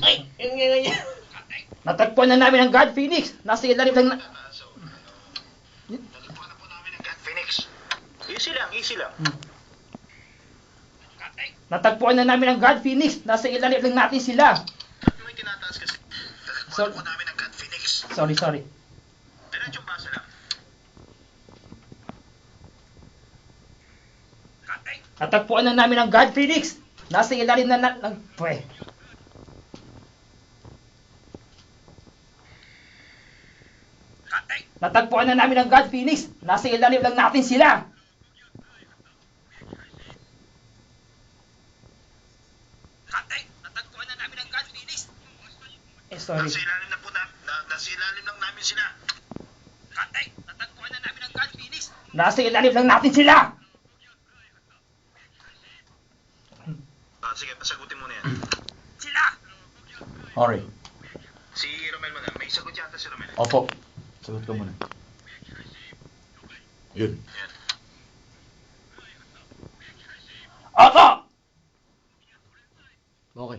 Ay! Yan. Natagpuan na namin ang God Phoenix. Nasa ilalim ng... Natagpuan na po namin ang God Phoenix. Easy lang. Natagpuan na namin ang God Phoenix. Nasa ilalim lang natin sila. Ba't mo yung tinataas kasi? Natagpuan na po namin ang God Phoenix. Sorry. Diretsong basa lang. Natagpuan na namin ang God Phoenix. Nasa ilalim ng... Pwe. Natagpuan na namin ang God Phoenix. Nasa ilalim lang natin sila. Natagpuan na namin ang God Phoenix. Sorry. Nasa ilalim na po nasa ilalim lang namin sila. Natagpuan na namin ang God Phoenix. Nasa ilalim lang natin sila. Sige, pasagutin mo na yan. Sila. Sorry. Si Romel mo na. May sagot yata si Romel. Opo. Sagot ko muna. Yun. Yan. Opo. Okay.